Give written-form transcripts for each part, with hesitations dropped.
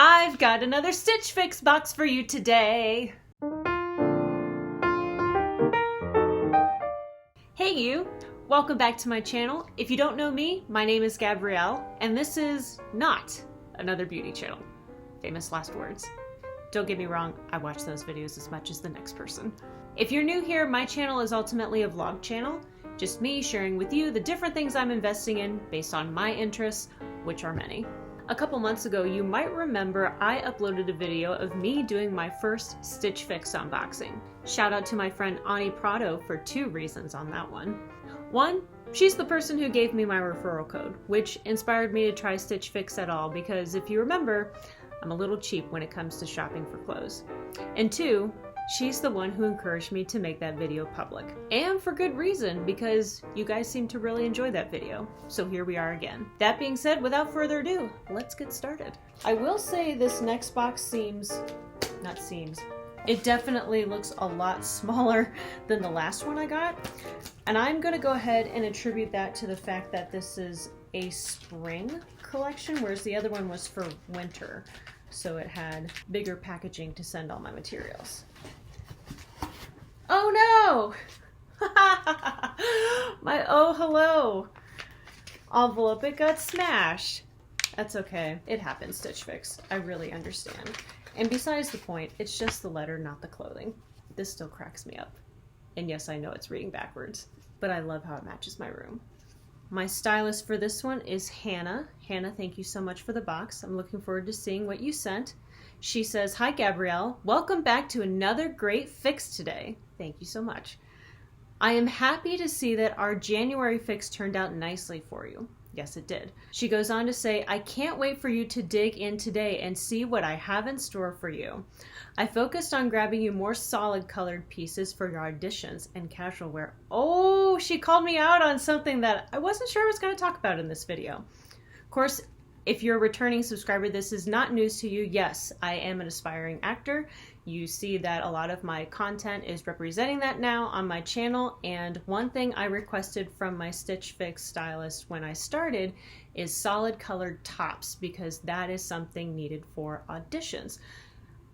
I've got another Stitch Fix box for you today. Hey you, welcome back to my channel. If you don't know me, my name is Gabrielle, and this is not another beauty channel. Famous last words. Don't get me wrong, I watch those videos as much as the next person. If you're new here, my channel is ultimately a vlog channel. Just me sharing with you the different things I'm investing in based on my interests, which are many. A couple months ago, you might remember I uploaded a video of me doing my first Stitch Fix unboxing. Shout out to my friend Prado for two reasons on that one. One, she's the person who gave me my referral code, which inspired me to try Stitch Fix at all because if you remember, I'm a little cheap when it comes to shopping for clothes. And two, she's the one who encouraged me to make that video public. And for good reason, because you guys seem to really enjoy that video. So here we are again. That being said, without further ado, let's get started. I will say this next box it definitely looks a lot smaller than the last one I got. And I'm gonna go ahead and attribute that to the fact that this is a spring collection, whereas the other one was for winter. So it had bigger packaging to send all my materials. Oh no! My oh hello envelope, it got smashed. That's okay. It happens, Stitch Fix. I really understand. And besides the point, it's just the letter, not the clothing. This still cracks me up. And yes, I know it's reading backwards, but I love how it matches my room. My stylist for this one is Hannah. Hannah, thank you so much for the box. I'm looking forward to seeing what you sent. She says, "Hi Gabrielle, welcome back to another great fix today." Thank you so much. I am happy to see that our January fix turned out nicely for you. Yes, it did. She goes on to say, "I can't wait for you to dig in today and see what I have in store for you. I focused on grabbing you more solid colored pieces for your auditions and casual wear." Oh, she called me out on something that I wasn't sure I was going to talk about in this video. Of course, if you're a returning subscriber, this is not news to you. Yes, I am an aspiring actor. You see that a lot of my content is representing that now on my channel. And one thing I requested from my Stitch Fix stylist when I started is solid colored tops because that is something needed for auditions.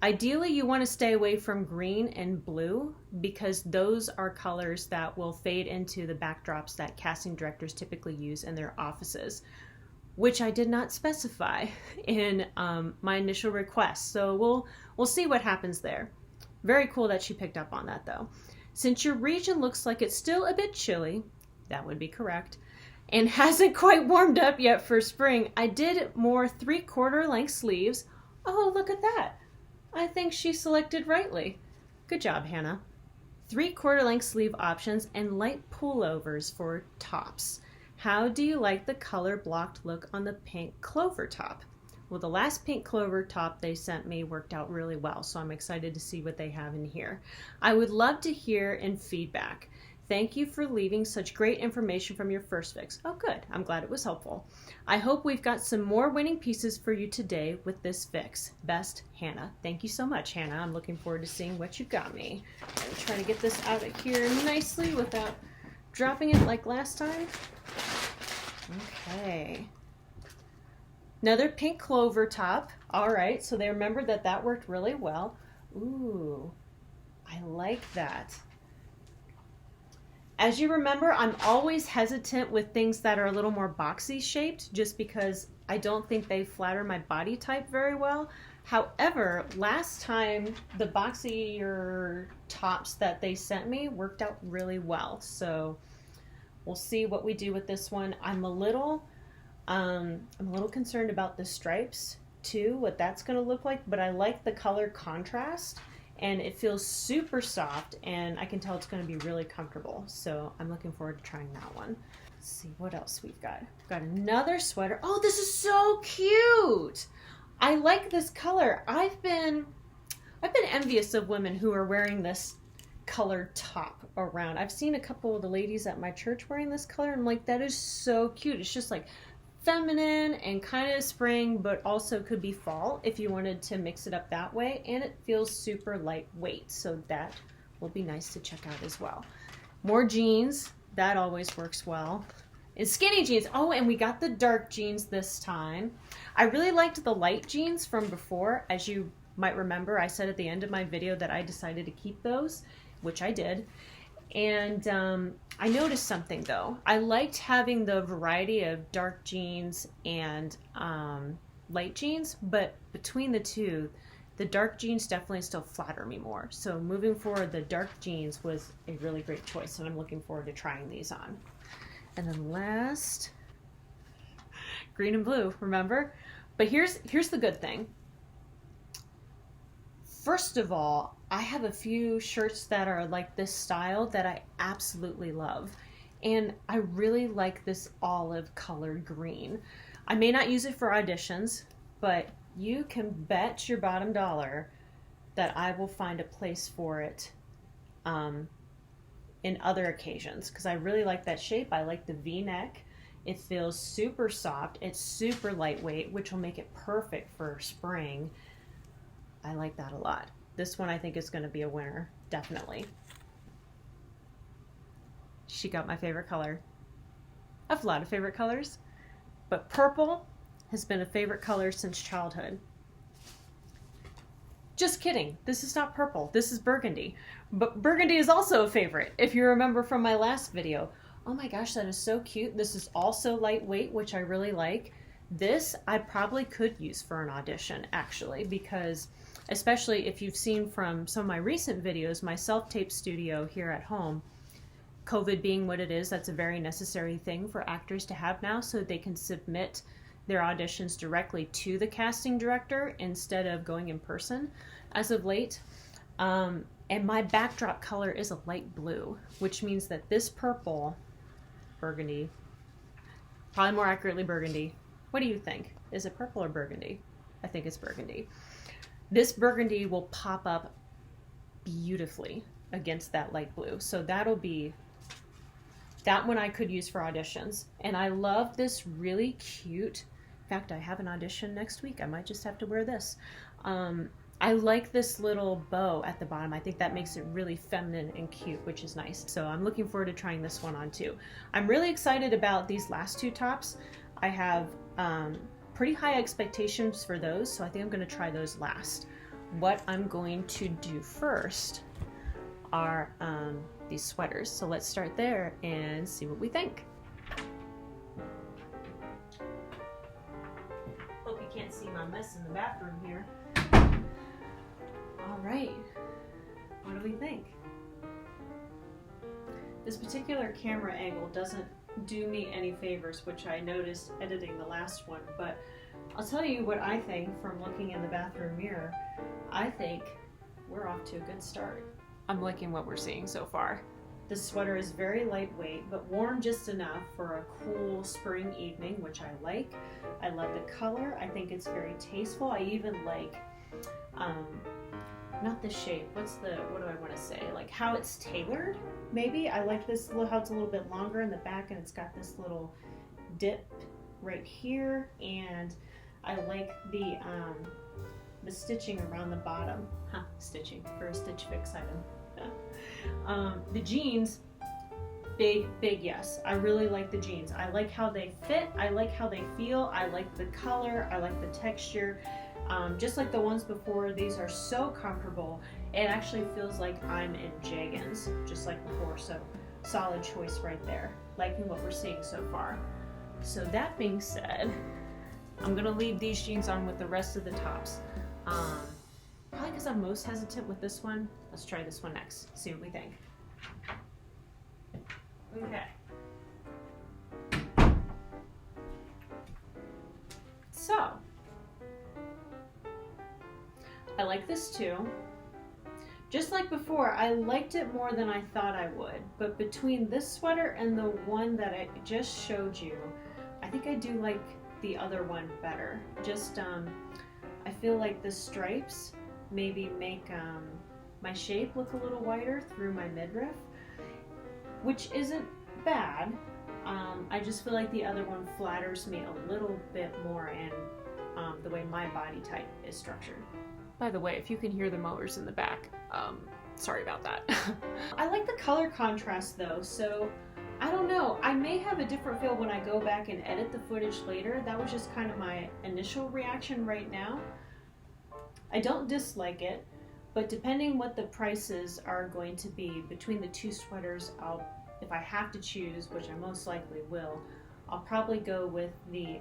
Ideally, you want to stay away from green and blue because those are colors that will fade into the backdrops that casting directors typically use in their offices, which I did not specify in my initial request. So we'll see what happens there. Very cool that she picked up on that though. Since your region looks like it's still a bit chilly, that would be correct, and hasn't quite warmed up yet for spring, I did more 3/4 length sleeves. Oh, look at that. I think she selected rightly. Good job, Hannah. 3/4 length sleeve options and light pullovers for tops. How do you like the color blocked look on the pink clover top? Well, the last pink clover top they sent me worked out really well, so I'm excited to see what they have in here. I would love to hear and feedback. Thank you for leaving such great information from your first fix. Oh, good. I'm glad it was helpful. I hope we've got some more winning pieces for you today with this fix. Best, Hannah. Thank you so much, Hannah. I'm looking forward to seeing what you got me. I'm trying to get this out of here nicely without dropping it like last time. Okay. Another pink clover top. All right, so they remembered that that worked really well. Ooh, I like that. As you remember, I'm always hesitant with things that are a little more boxy shaped just because I don't think they flatter my body type very well. However, last time the boxier tops that they sent me worked out really well. So we'll see what we do with this one. I'm a little concerned about the stripes too, what that's going to look like, but I like the color contrast and it feels super soft and I can tell it's going to be really comfortable. So I'm looking forward to trying that one. Let's see what else we've got. We've got another sweater. Oh, this is so cute. I like this color. I've been envious of women who are wearing this color top around. I've seen a couple of the ladies at my church wearing this color and I'm like, that is so cute. It's just like feminine and kind of spring, but also could be fall if you wanted to mix it up that way. And it feels super lightweight, so that will be nice to check out as well. More jeans, that always works well. in skinny jeans. Oh, and we got the dark jeans this time. I really liked the light jeans from before. As you might remember, I said at the end of my video that I decided to keep those, which I did. And I noticed something though. I liked having the variety of dark jeans and light jeans, but between the two, the dark jeans definitely still flatter me more. So moving forward, the dark jeans was a really great choice, and I'm looking forward to trying these on. And then last, green and blue, remember? But here's the good thing. First of all, I have a few shirts that are like this style that I absolutely love. And I really like this olive colored green. I may not use it for auditions, but you can bet your bottom dollar that I will find a place for it in other occasions, because I really like that shape. I like the V-neck. It feels super soft. It's super lightweight, which will make it perfect for spring. I like that a lot. This one I think is going to be a winner, definitely. She got my favorite color. I have a lot of favorite colors, but purple has been a favorite color since childhood. Just kidding. This is not purple. This is burgundy. But burgundy is also a favorite, if you remember from my last video. Oh my gosh, that is so cute. This is also lightweight, which I really like. This I probably could use for an audition, actually, because especially if you've seen from some of my recent videos, my self-tape studio here at home, COVID being what it is, that's a very necessary thing for actors to have now, so they can submit their auditions directly to the casting director instead of going in person as of late. And my backdrop color is a light blue, which means that this purple, burgundy, probably more accurately burgundy. What do you think? Is it purple or burgundy? I think it's burgundy. This burgundy will pop up beautifully against that light blue. So that'll be, that one I could use for auditions. And I love this really cute, in fact, I have an audition next week. I might just have to wear this. I like this little bow at the bottom. I think that makes it really feminine and cute, which is nice. So I'm looking forward to trying this one on too. I'm really excited about these last two tops. I have pretty high expectations for those, so I think I'm going to try those last. What I'm going to do first are these sweaters. So let's start there and see what we think. Hope you can't see my mess in the bathroom here. All right, what do we think? This particular camera angle doesn't do me any favors, which I noticed editing the last one, but I'll tell you what I think from looking in the bathroom mirror. I think we're off to a good start. I'm liking what we're seeing so far. This sweater is very lightweight, but warm just enough for a cool spring evening, which I like. I love the color. I think it's very tasteful. I even like, not the shape, what do I want to say? Like how it's tailored, maybe? I like this, how it's a little bit longer in the back and it's got this little dip right here, and I like the stitching around the bottom. Stitching for a Stitch Fix item. The jeans, big yes. I really like the jeans. I like how they fit. I like how they feel. I like the color. I like the texture. Just like the ones before, these are so comfortable. It actually feels like I'm in jeggings, just like before. So solid choice right there. Liking what we're seeing so far. So that being said, I'm gonna leave these jeans on with the rest of the tops. Probably because I'm most hesitant with this one. Let's try this one next, see what we think. Okay. So, I like this too. Just like before, I liked it more than I thought I would, but between this sweater and the one that I just showed you, I think I do like the other one better. Just, I feel like the stripes maybe make my shape look a little wider through my midriff, which isn't bad. I just feel like the other one flatters me a little bit more in the way my body type is structured. By the way, if you can hear the mowers in the back, sorry about that. I like the color contrast though, so I don't know. I may have a different feel when I go back and edit the footage later. That was just kind of my initial reaction right now. I don't dislike it, but depending what the prices are going to be between the two sweaters, if I have to choose, which I most likely will, I'll probably go with the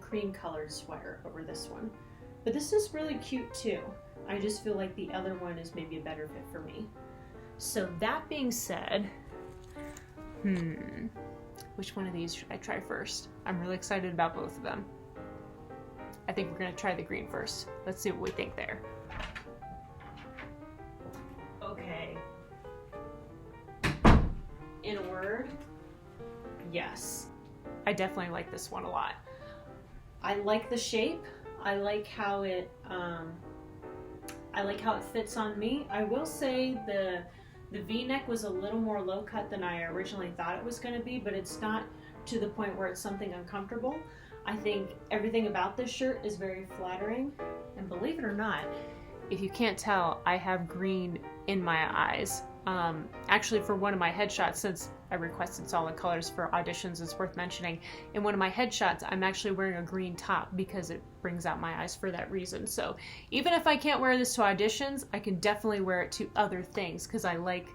cream colored sweater over this one. But this is really cute too. I just feel like the other one is maybe a better fit for me. So that being said, which one of these should I try first? I'm really excited about both of them. I think we're gonna try the green first. Let's see what we think there. Okay. In a word, yes. I definitely like this one a lot. I like the shape. I like how it fits on me. I will say the V-neck was a little more low cut than I originally thought it was going to be, but it's not to the point where it's something uncomfortable. I think everything about this shirt is very flattering, and believe it or not, if you can't tell, I have green in my eyes. Actually, for one of my headshots, since I requested solid colors for auditions, it's worth mentioning, in one of my headshots, I'm actually wearing a green top because it brings out my eyes for that reason. So even if I can't wear this to auditions, I can definitely wear it to other things because I like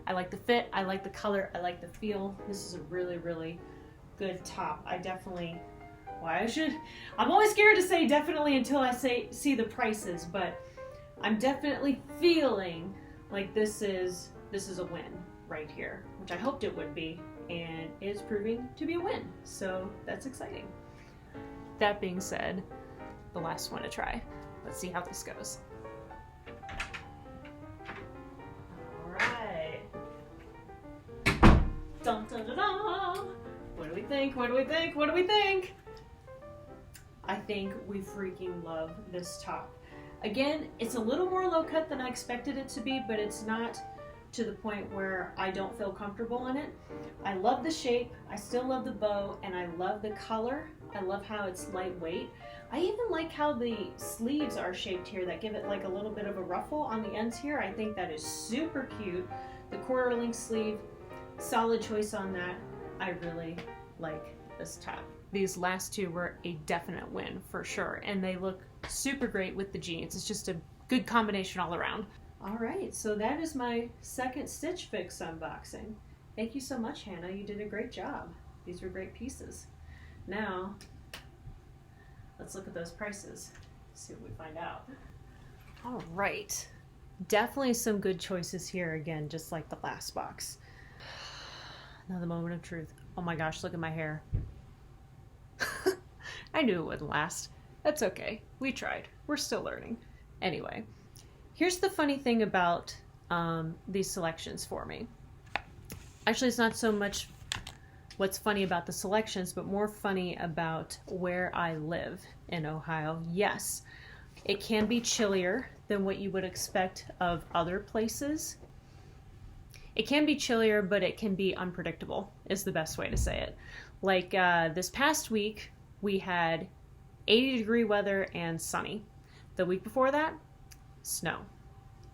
the fit, I like the color, I like the feel. This is a really, really good top. I'm always scared to say definitely until I see the prices, but I'm definitely feeling like this is a win right here, which I hoped it would be, and it's proving to be a win. So that's exciting. That being said, the last one to try. Let's see how this goes. All right. Dun, dun, dun, dun. What do we think? What do we think? What do we think? I think we freaking love this top. Again, it's a little more low cut than I expected it to be, but it's not to the point where I don't feel comfortable in it. I love the shape, I still love the bow, and I love the color. I love how it's lightweight. I even like how the sleeves are shaped here that give it like a little bit of a ruffle on the ends here. I think that is super cute. The quarter length sleeve, solid choice on that. I really like this top. These last two were a definite win for sure, and they look super great with the jeans. It's just a good combination all around. All right, so that is my second Stitch Fix unboxing. Thank you so much, Hannah. You did a great job. These were great pieces. Now, let's look at those prices, see what we find out. All right, definitely some good choices here again, just like the last box. Another moment of truth. Oh my gosh, look at my hair. I knew it wouldn't last. That's okay. We tried. We're still learning. Anyway, here's the funny thing about these selections for me. Actually, it's not so much what's funny about the selections, but more funny about where I live in Ohio. Yes, it can be chillier than what you would expect of other places. It can be chillier, but it can be unpredictable, is the best way to say it. Like this past week, we had 80-degree weather and sunny. The week before that, snow.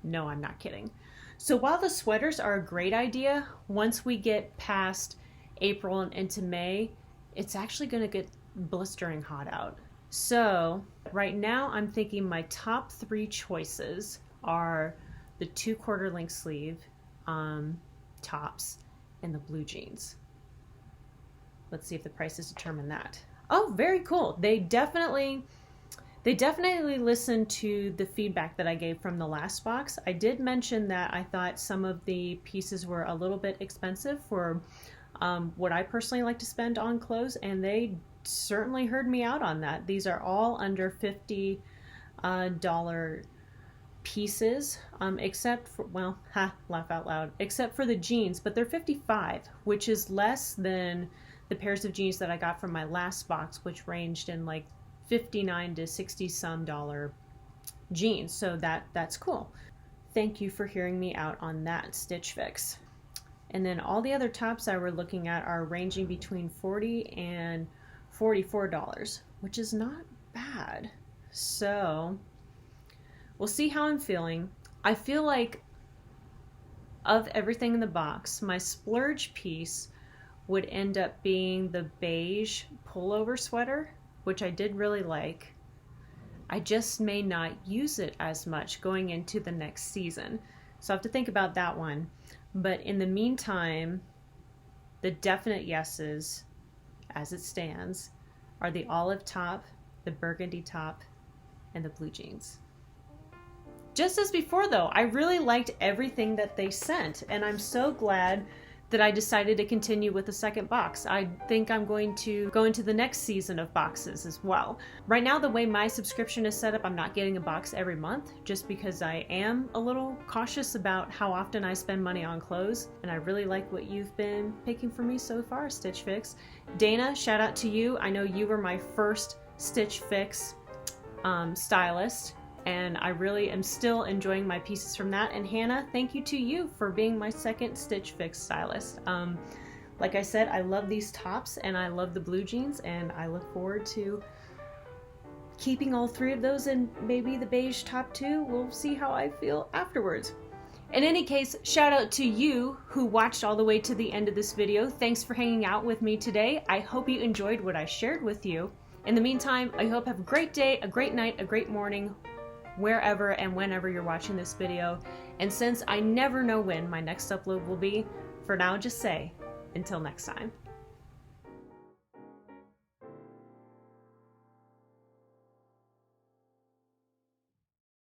No, I'm not kidding. So while the sweaters are a great idea, once we get past April and into May, it's actually going to get blistering hot out. So right now, I'm thinking my top three choices are the 2/4 length sleeve tops and the blue jeans. Let's see if the prices determine that. Oh, very cool. They definitely listened to the feedback that I gave from the last box. I did mention that I thought some of the pieces were a little bit expensive for what I personally like to spend on clothes, and they certainly heard me out on that. These are all under $50 pieces, except for, well, laugh out loud, except for the jeans, but they're $55, which is less than the pairs of jeans that I got from my last box, which ranged in like $59 to $60 some dollar jeans. So that's cool. Thank you for hearing me out on that Stitch Fix. And then all the other tops I were looking at are ranging between $40 and $44, which is not bad. So we'll see how I'm feeling. I feel like of everything in the box, my splurge piece would end up being the beige pullover sweater, which I did really like. I just may not use it as much going into the next season. So I have to think about that one. But in the meantime, the definite yeses, as it stands, are the olive top, the burgundy top, and the blue jeans. Just as before though, I really liked everything that they sent, and I'm so glad that I decided to continue with the second box. I think I'm going to go into the next season of boxes as well. Right now, the way my subscription is set up, I'm not getting a box every month just because I am a little cautious about how often I spend money on clothes, and I really like what you've been picking for me so far, Stitch Fix. Dana, shout out to you. I know you were my first Stitch Fix stylist, and I really am still enjoying my pieces from that. And Hannah, thank you to you for being my second Stitch Fix stylist. Like I said, I love these tops and I love the blue jeans, and I look forward to keeping all three of those and maybe the beige top too. We'll see how I feel afterwards. In any case, shout out to you who watched all the way to the end of this video. Thanks for hanging out with me today. I hope you enjoyed what I shared with you. In the meantime, I hope you have a great day, a great night, a great morning, wherever and whenever you're watching this video. And since I never know when my next upload will be, for now just say, until next time.